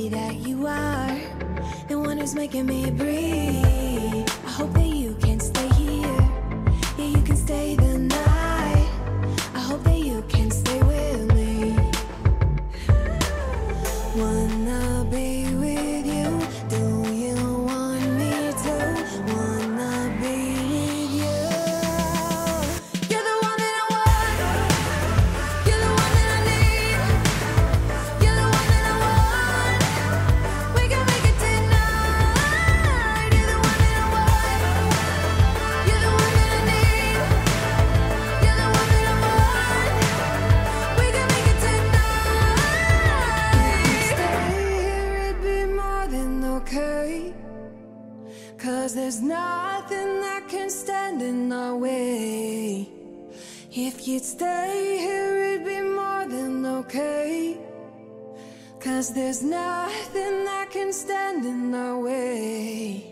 say that you are the one who's making me breathe. I hope that you can stay here. Yeah, you can stay the night. I hope that you can stay with me. Wanna be with you. Do you want me to? Wanna be with you. You're the one that I want. You're the one that I need. You're the one that I want. We can make it tonight. You're the one that I want. You're the one that I need. You're the one that I want. We can make it tonight. Stay here, it'd be more than okay. 'Cause there's nothing that can stand in our way. If you'd stay here, it'd be more than okay. 'Cause there's nothing that can stand in our way.